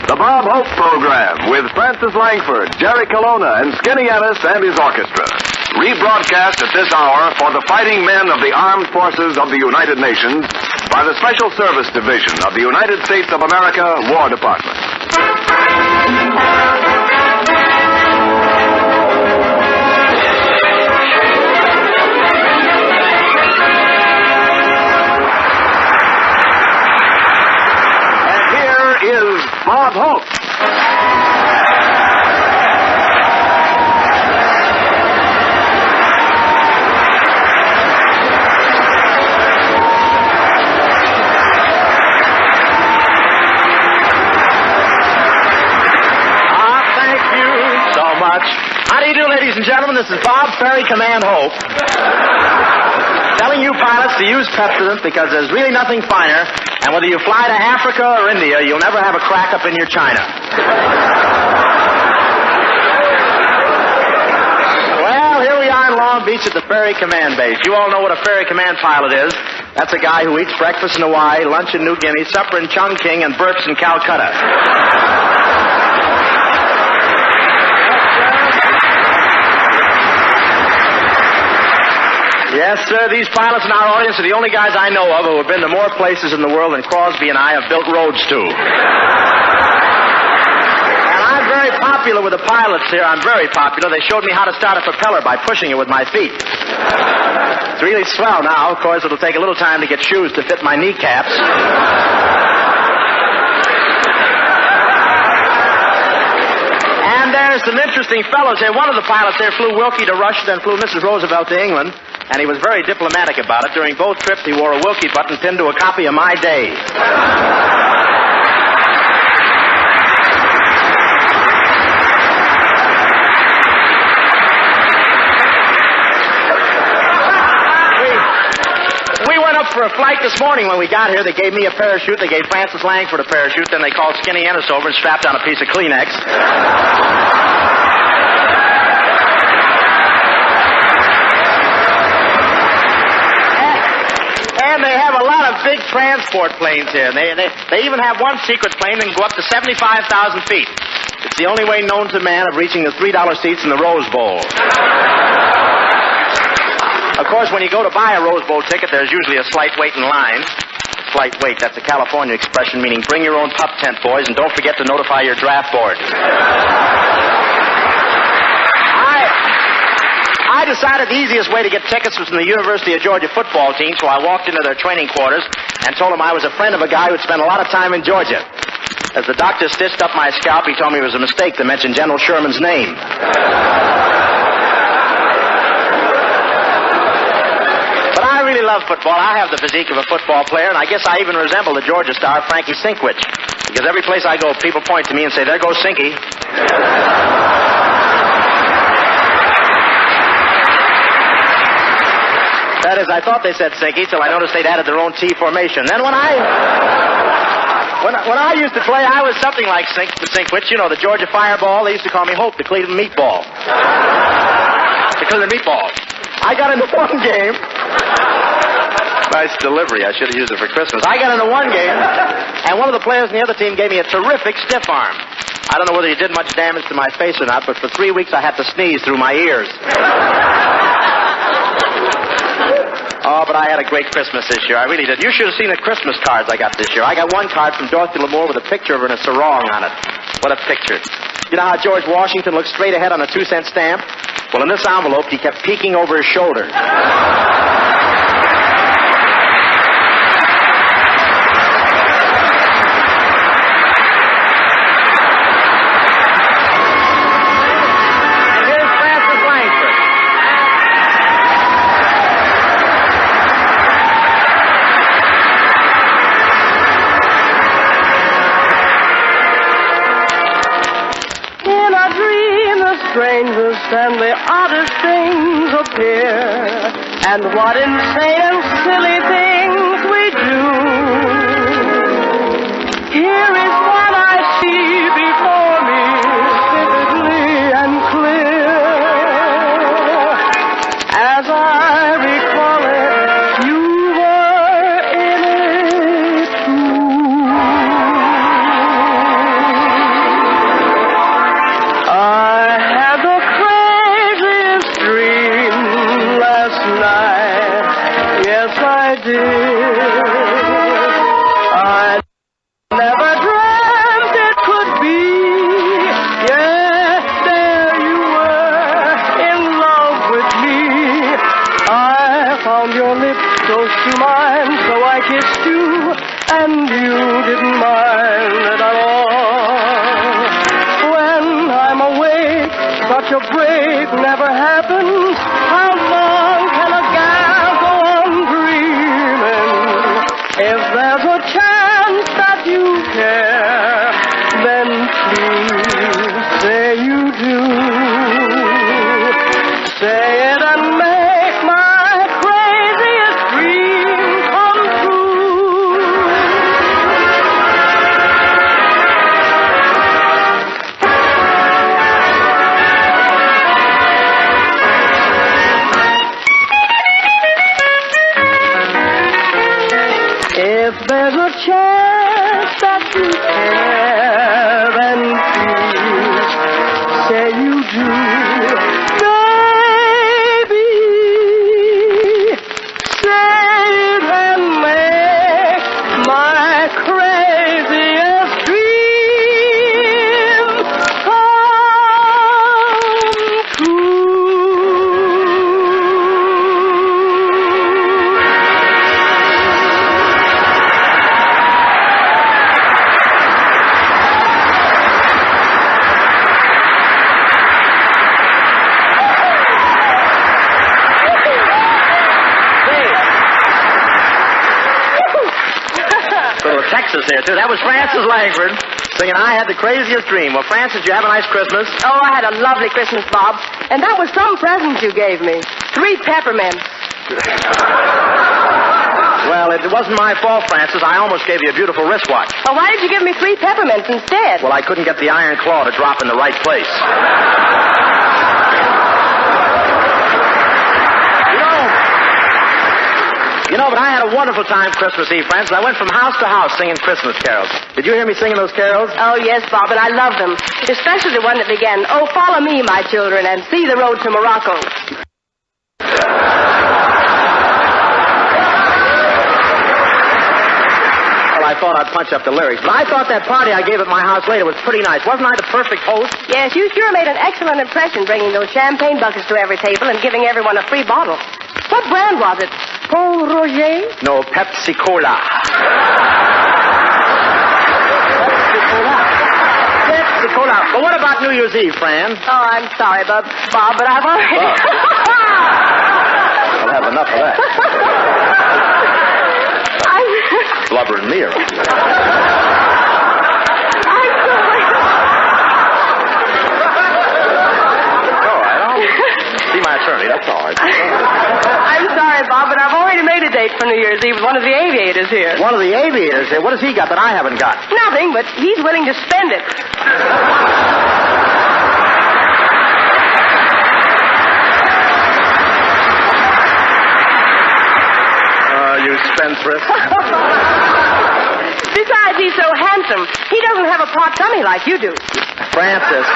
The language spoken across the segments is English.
The Bob Hope Program with Francis Langford, Jerry Colonna, and Skinny Ennis and his orchestra. Rebroadcast at this hour for the fighting men of the Armed Forces of the United Nations by the Special Service Division of the United States of America War Department. Is Bob Hope. Thank you so much. How do you do, ladies and gentlemen? This is Bob Ferry, Command Hope. Telling you pilots to use Pepsodent because there's really nothing finer. And whether you fly to Africa or India, you'll never have a crack up in your china. Well, here we are in Long Beach at the Ferry Command Base. You all know what a Ferry Command pilot is. That's a guy who eats breakfast in Hawaii, lunch in New Guinea, supper in Chongqing, and burps in Calcutta. Yes, sir, these pilots in our audience are the only guys I know of who have been to more places in the world than Crosby and I have built roads to. And I'm very popular with the pilots here. I'm very popular. They showed me how to start a propeller by pushing it with my feet. It's really swell now. Of course, it'll take a little time to get shoes to fit my kneecaps. And there's some interesting fellows here. One of the pilots there flew Wilkie to Russia, then flew Mrs. Roosevelt to England. And he was very diplomatic about it. During both trips, he wore a Wilkie button pinned to a copy of My Day. We went up for a flight this morning. When we got here, they gave me a parachute. They gave Francis Langford a parachute. Then they called Skinny Ennis over and strapped on a piece of Kleenex. And they have a lot of big transport planes here. They even have one secret plane that can go up to 75,000 feet. It's the only way known to man of reaching the $3 seats in the Rose Bowl. Of course, when you go to buy a Rose Bowl ticket, there's usually a slight wait in line. Slight wait, that's a California expression meaning bring your own pup tent, boys, and don't forget to notify your draft board. I decided the easiest way to get tickets was from the University of Georgia football team, so I walked into their training quarters and told them I was a friend of a guy who'd spent a lot of time in Georgia. As the doctor stitched up my scalp, he told me it was a mistake to mention General Sherman's name. But I really love football. I have the physique of a football player, and I guess I even resemble the Georgia star, Frankie Sinkwich. Because every place I go, people point to me and say, there goes Sinky. That is, I thought they said Sinky till I noticed they'd added their own T formation. Then when I used to play, I was something like Sinkwich, you know, the Georgia Fireball. They used to call me Hope, the Cleveland Meatball. Because of meatballs. I got into one game. Nice delivery. I should have used it for Christmas. I got into one game, and one of the players on the other team gave me a terrific stiff arm. I don't know whether he did much damage to my face or not, but for 3 weeks I had to sneeze through my ears. Oh, but I had a great Christmas this year. I really did. You should have seen the Christmas cards I got this year. I got one card from Dorothy Lamour with a picture of her and a sarong on it. What a picture. You know how George Washington looked straight ahead on a 2-cent stamp? Well, in this envelope, he kept peeking over his shoulder. Strangest and the oddest things appear, and what insane and silly things we do. Here is what I see before me, vividly and clear. As I recall it, you were in it too. I never dreamt it could be. Yes, there you were, in love with me. I found your lips close to mine, so I kissed you, and you didn't mind it at all. When I'm awake, such a break never happens. How long can a gal go on dreaming? If there's a chance that you care, then please say you do. Say it and make my craziest dream come true. If there's a chance that you care, then please say you do. Baby, say it and make my craziest dream come Texas there, too. That was Frances Langford singing I Had the Craziest Dream. Well, Frances, did you have a nice Christmas? Oh, I had a lovely Christmas, Bob. And that was some present you gave me. 3 peppermints. Well, it wasn't my fault, Frances. I almost gave you a beautiful wristwatch. Well, why did you give me 3 peppermints instead? Well, I couldn't get the iron claw to drop in the right place. You know, but I had a wonderful time Christmas Eve, Frances. I went from house to house singing Christmas carols. Did you hear me singing those carols? Oh, yes, Bob, and I love them. Especially the one that began, "Oh, follow me, my children, and see the road to Morocco." Well, I thought I'd punch up the lyrics. But I thought that party I gave at my house later was pretty nice. Wasn't I the perfect host? Yes, you sure made an excellent impression bringing those champagne buckets to every table and giving everyone a free bottle. What brand was it? Paul Roger? No, Pepsi Cola. Pepsi Cola. Well, what about New Year's Eve, Fran? Oh, I'm sorry, Bob, but I've already... I'll have enough of that. Blubbering me around. I'm sorry. All right, I'll see my attorney. That's all right. I'm sorry, Bob, but I've already made a date for New Year's Eve with one of the aviators here. One of the aviators here? What has he got that I haven't got? Nothing, but he's willing to spend it. You spendthrift. Besides, he's so handsome. He doesn't have a pot tummy like you do. Frances,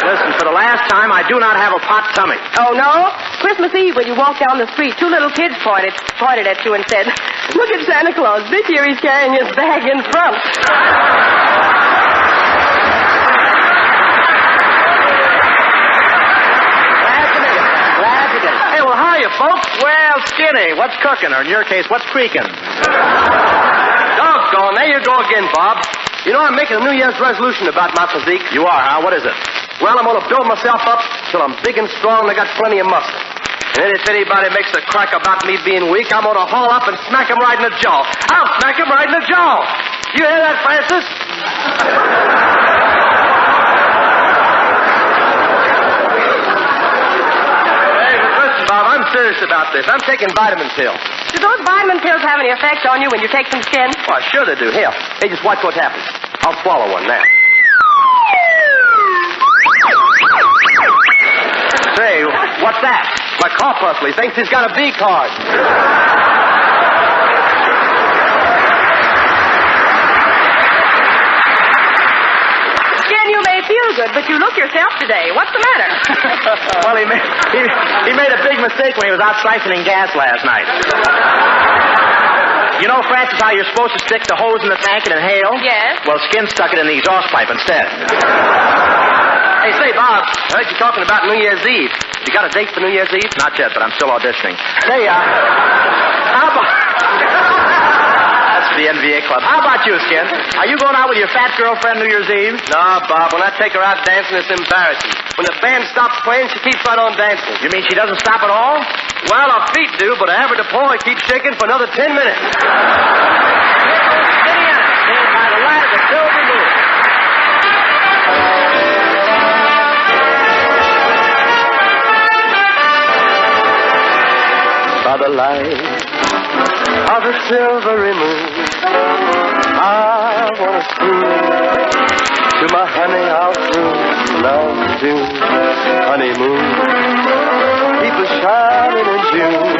listen, for the last time, I do not have a pot tummy. Oh, no? Christmas Eve, when you walked down the street, 2 little kids pointed at you and said, "Look at Santa Claus. This year he's carrying his bag in front." Hey, well, how are you, folks? Well, Skinny, what's cooking? Or in your case, what's creaking? Doggone, there you go again, Bob. You know, I'm making a New Year's resolution about my physique. You are, huh? What is it? Well, I'm going to build myself up till I'm big and strong and I got plenty of muscle. And if anybody makes a crack about me being weak, I'm going to haul up and smack him right in the jaw. I'll smack him right in the jaw. You hear that, Francis? Bob, I'm serious about this. I'm taking vitamin pills. Do those vitamin pills have any effect on you when you take some skin? Why, sure they do. Here, hey, just watch what happens. I'll swallow one now. Say, what's that? My corpuscle. He thinks he's got a B card. Skin, you may feel good, but you look yourself today. What's the matter? Well, he made a big mistake when he was out siphoning gas last night. You know, Francis, how you're supposed to stick the hose in the tank and inhale? Yes. Well, Skin stuck it in the exhaust pipe instead. Hey, say, Bob, I heard you talking about New Year's Eve. You got a date for New Year's Eve? Not yet, but I'm still auditioning. Say, how about... That's for the NVA club. How about you, Skin? Are you going out with your fat girlfriend New Year's Eve? No, Bob. When I take her out dancing, it's embarrassing. When the band stops playing, she keeps right on dancing. You mean she doesn't stop at all? Well, her feet do, but her average paw keeps shaking for another 10 minutes. Indiana, by the light of the silver moon. By the light of the silvery moon, I want to sing to my honey out through love tune. Honeymoon, people shining in June.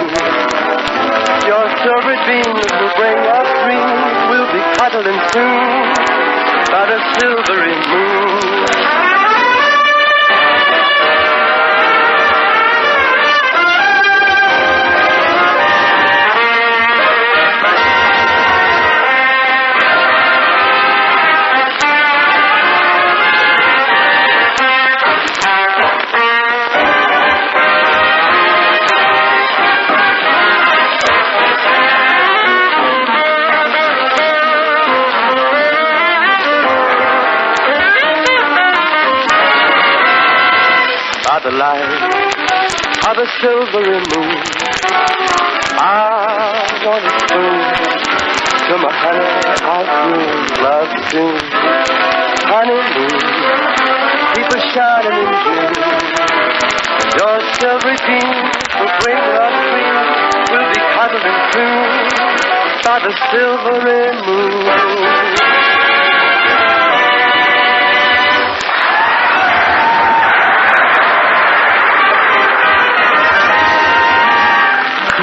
Your silvery beams will bring us dreams. We'll be cuddling soon by the silvery moon. The light of a silvery moon, I want to spoon to my honey out through love tune. Honeymoon, people shining in June. Your silvery beams will bring us dreams. We'll be cuddling soon by the silvery moon.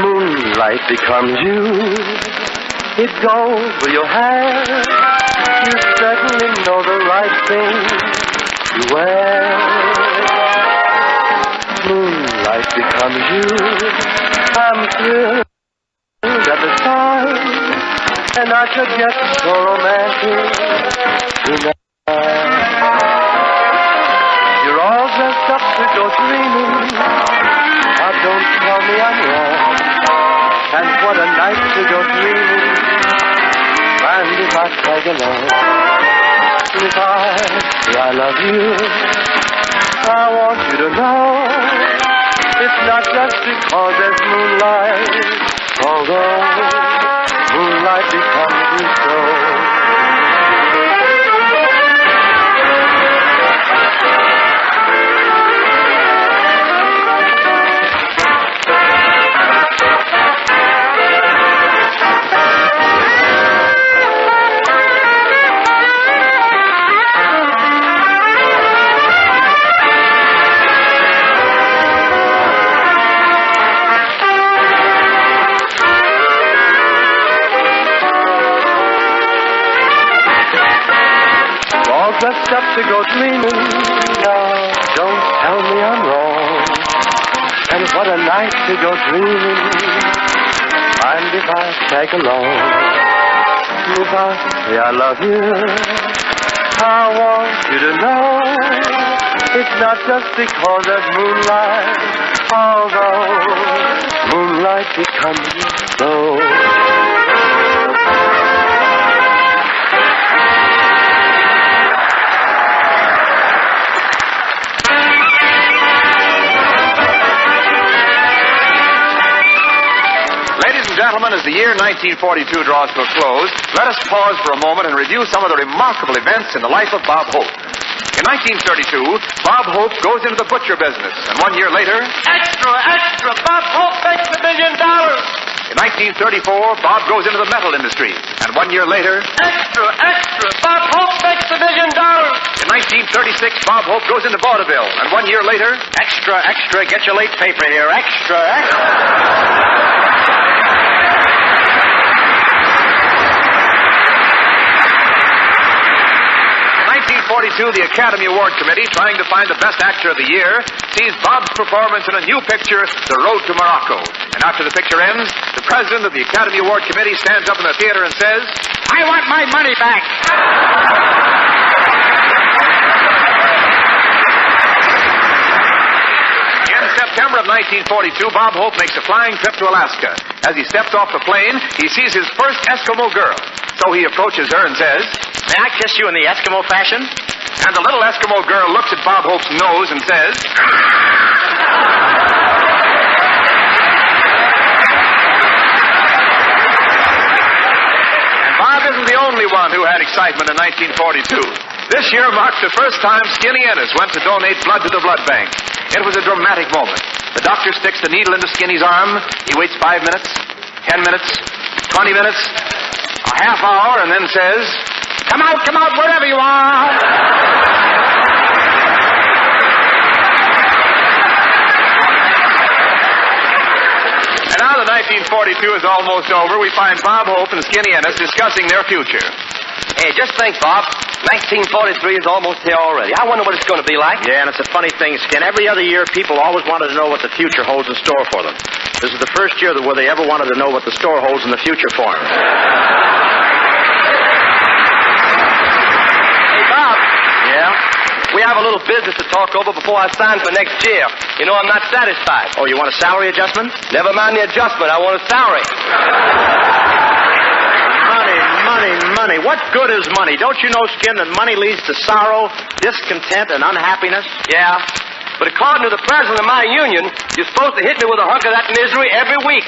Moonlight becomes you. It goes with your hair. You certainly know the right thing to wear. Moonlight becomes you. I'm thrilled at the sight, and I could get so romantic tonight. You're all dressed up to go dreaming. Oh, don't tell me I'm wrong. And what a night to go dreaming. And if I tag along, if I say I love you, I want you to know it's not just because there's moonlight, although moonlight becomes you so. Dressed up to go dreaming. Now, don't tell me I'm wrong. And what a night to go dreaming. And if I tag along, if I say I love you, I want you to know it's not just because there's moonlight, although moonlight becomes so. Gentlemen, as the year 1942 draws to a close, let us pause for a moment and review some of the remarkable events in the life of Bob Hope. In 1932, Bob Hope goes into the butcher business, and 1 year later... Extra, extra! Bob Hope makes $1 million! In 1934, Bob goes into the metal industry, and 1 year later... Extra, extra! Bob Hope makes $1 million! In 1936, Bob Hope goes into vaudeville, and 1 year later... Extra, extra, get your late paper here. Extra, extra. 1942, the Academy Award Committee, trying to find the best actor of the year, sees Bob's performance in a new picture, The Road to Morocco. And after the picture ends, the president of the Academy Award Committee stands up in the theater and says, I want my money back. In September of 1942, Bob Hope makes a flying trip to Alaska. As he steps off the plane, he sees his first Eskimo girl. So he approaches her and says, May I kiss you in the Eskimo fashion? and the little Eskimo girl looks at Bob Hope's nose and says, and Bob isn't the only one who had excitement in 1942. This year marked the first time Skinny Ennis went to donate blood to the blood bank. It was a dramatic moment. The doctor sticks the needle into Skinny's arm. He waits 5 minutes, 10 minutes, 20 minutes, a half hour, and then says, Come out, wherever you are. And now that 1942 is almost over, we find Bob Hope and Skinny Ennis discussing their future. Hey, just think, Bob. 1943 is almost here already. I wonder what it's going to be like. Yeah, and it's a funny thing, Skin. Every other year, people always wanted to know what the future holds in store for them. This is the first year where they ever wanted to know what the store holds in the future for them. Hey, Bob. Yeah? We have a little business to talk over before I sign for next year. You know, I'm not satisfied. Oh, you want a salary adjustment? Never mind the adjustment. I want a salary. Money. What good is money? Don't you know, Skin, that money leads to sorrow, discontent, and unhappiness? Yeah. But according to the president of my union, you're supposed to hit me with a hunk of that misery every week.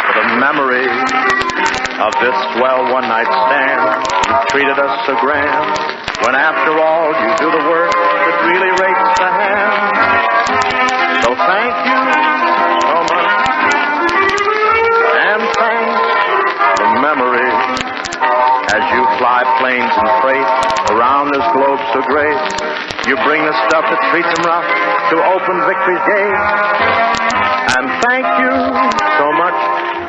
For the memory of this swell one-night stand, you treated us so grand, when after all you do the work that really rates the hand. So thank you so much, and thanks the memory as you fly planes and freight around this globe so great. You bring the stuff that treats them rough to open victory's gate. And thank you so much,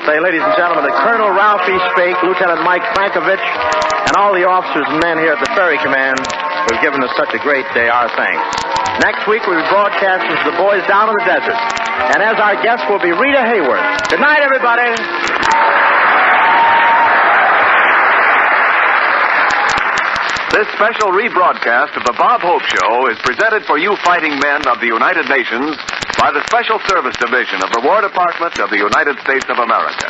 say, ladies and gentlemen, to Colonel Ralph E. Spake, Lieutenant Mike Frankovich, and all the officers and men here at the Ferry Command who have given us such a great day. Our thanks. Next week, we'll be broadcasting to the boys down in the desert. And as our guest will be Rita Hayworth. Good night, everybody. This special rebroadcast of the Bob Hope Show is presented for you fighting men of the United Nations by the Special Service Division of the War Department of the United States of America.